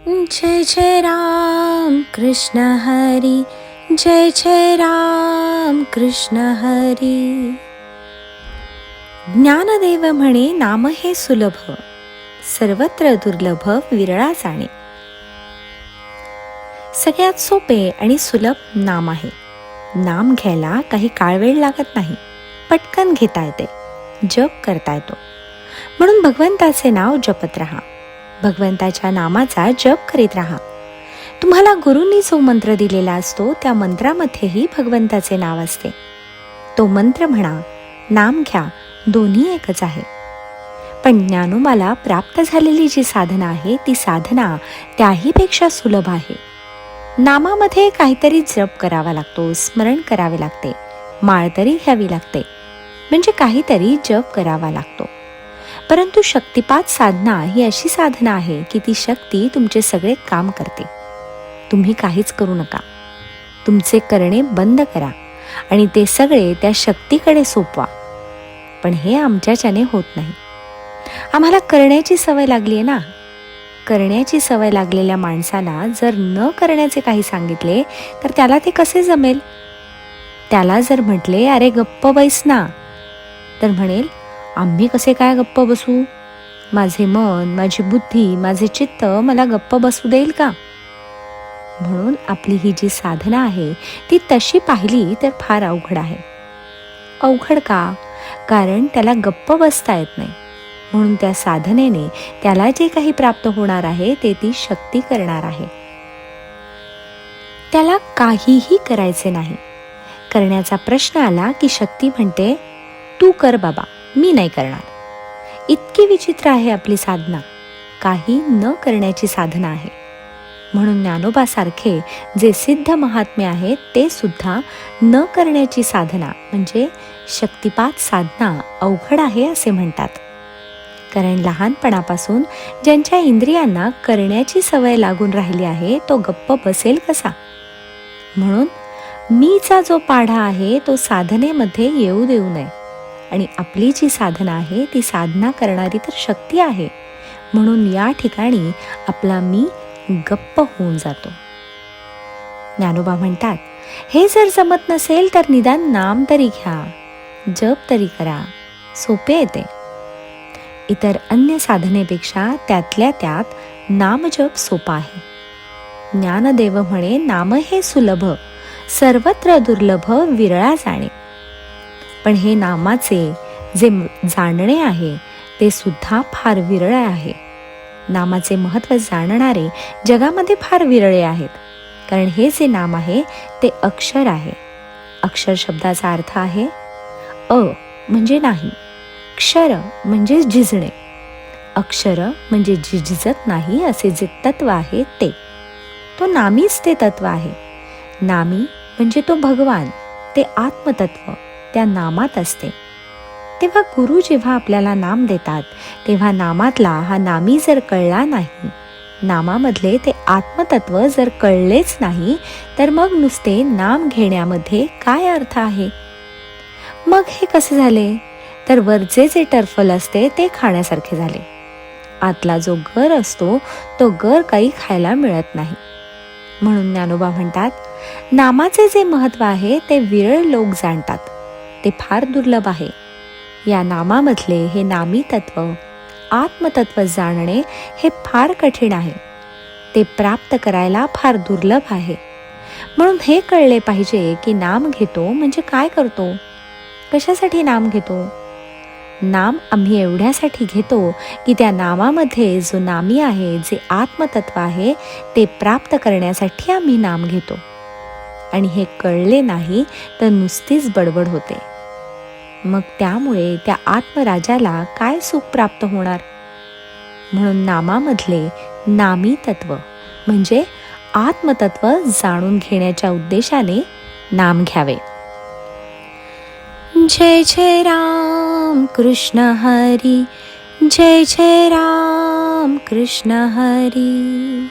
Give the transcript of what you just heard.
जय जय राम कृष्ण हरी, जय जय राम कृष्ण हरी. ज्ञानदेव म्हणे नाम हे सुलभ, सर्वत्र दुर्लभ विरळा जाणे. सगळ्यात सोपे आणि सुलभ नाम आहे. नाम घ्यायला काही काळ वेळ लागत नाही, पटकन घेता येते, जप करता येतो. म्हणून भगवंताचे नाव जपत राहा, भगवंताच्या नामाचा जप करीत राहा. तुम्हाला गुरूंनी जो मंत्र दिलेला असतो त्या मंत्रामध्येही भगवंताचे नाव असते. तो मंत्र म्हणा, नाम घ्या, दोन्ही एकच आहे. पण ज्ञानोबाला प्राप्त झालेली जी साधना आहे ती साधना त्याहीपेक्षा सुलभ आहे. नामामध्ये काहीतरी जप करावा लागतो, स्मरण करावे लागते, माळ तरी घ्यावी लागते, म्हणजे काहीतरी जप करावा लागतो. परंतु शक्तिपात साधना ही अशी साधना आहे की ती शक्ती तुमचे सगळे काम करते. तुम्ही काहीच करू नका, तुमचे करणे बंद करा आणि ते सगळे त्या शक्तीकडे सोपवा. पण हे आमच्याच्याने होत नाही. आम्हाला करण्याची सवय लागली आहे ना. करण्याची सवय लागलेल्या माणसाला जर न करण्याचे काही सांगितले तर त्याला ते कसे जमेल? त्याला जर म्हटले, अरे गप्प बैस ना, तर म्हणेल, आम्ही कसे काय गप्प बसू? माझे मन, माझी बुद्धी, माझे चित्त मला गप्प बसू देईल का? म्हणून आपली ही जी साधना आहे ती तशी पाहिली तर फार अवघड आहे. अवघड का? कारण त्याला गप्प बसता येत नाही. म्हणून त्या साधनेने त्याला जे काही प्राप्त होणार आहे ते ती शक्ती करणार आहे. त्याला काहीही करायचे नाही. करण्याचा प्रश्न आला की शक्ती म्हणते, तू कर बाबा, मी नाही करणार. इतकी विचित्र आहे आपली साधना. काही न करण्याची साधना आहे. म्हणून ज्ञानोबासारखे जे सिद्ध महात्मे आहेत ते सुद्धा न करण्याची साधना म्हणजे शक्तिपात साधना अवघड आहे असे म्हणतात. कारण लहानपणापासून ज्यांच्या इंद्रियांना करण्याची सवय लागून राहिली आहे तो गप्प बसेल कसा? म्हणून मीचा जो पाढा आहे तो साधनेमध्ये येऊ देऊ नये. आणि आपली जी साधना आहे ती साधना करणारी तर शक्ती आहे. म्हणून या ठिकाणी आपला मी गप्प होऊन जातो. ज्ञानोबा म्हणतात, हे जर जमत नसेल तर निदान नाम तरी घ्या, जप तरी करा, सोपे येते. इतर अन्य साधनेपेक्षा त्यातल्या त्यात नामजप सोपा आहे. ज्ञानदेव म्हणे नाम हे सुलभ, सर्वत्र दुर्लभ विरळा जाणे. पण हे नामाचे जे जाणणे आहे ते सुद्धा फार विरळ आहे. नामाचे महत्त्व जाणणारे जगामध्ये फार विरळे आहेत. कारण हे जे नाम आहे ते अक्षर आहे. अक्षर शब्दाचा अर्थ आहे अ म्हणजे नाही, क्षर म्हणजे झिजणे. अक्षर म्हणजे झिजत नाही असे जे तत्व आहे ते, तो नामीच ते तत्व आहे. नामी म्हणजे तो भगवान, ते आत्मतत्व त्या नामात असते. तेव्हा गुरु जेव्हा आपल्याला नाम देतात तेव्हा नामातला हा नामी जर कळला नाही, नामामधले ते आत्मतत्व जर कळलेच नाही तर मग नुसते नाम घेण्यामध्ये काय अर्थ आहे? मग हे कसे झाले? तर वरचे जे टर्फल असते ते खाण्यासारखे झाले. आतला जो गर असतो तो गर काही खायला मिळत नाही. म्हणून ज्ञानोबा म्हणतात, नामाचे जे महत्त्व आहे ते विरळ लोक जाणतात, ते फार दुर्लभ आहे. या नामामधले हे नामी तत्व, आत्मतत्व जाणणे हे फार कठीण आहे. ते प्राप्त करायला फार दुर्लभ आहे. म्हणून हे कळले पाहिजे की नाम घेतो म्हणजे काय करतो, कशासाठी नाम घेतो. नाम आम्ही एवढ्यासाठी घेतो की त्या नामामध्ये जो नामी आहे, जे आत्मतत्व आहे ते प्राप्त करण्यासाठी आम्ही नाम घेतो. आणि हे कळले नाही तर नुसतीच बडबड होते. मग त्यामुळे त्या आत्मराजाला काय सुख प्राप्त होणार? म्हणून नामामधले नामी तत्व म्हणजे आत्मतत्व जाणून घेण्याच्या उद्देशाने नाम घ्यावे. जय जय राम कृष्ण हरी, जय जय राम कृष्ण हरी.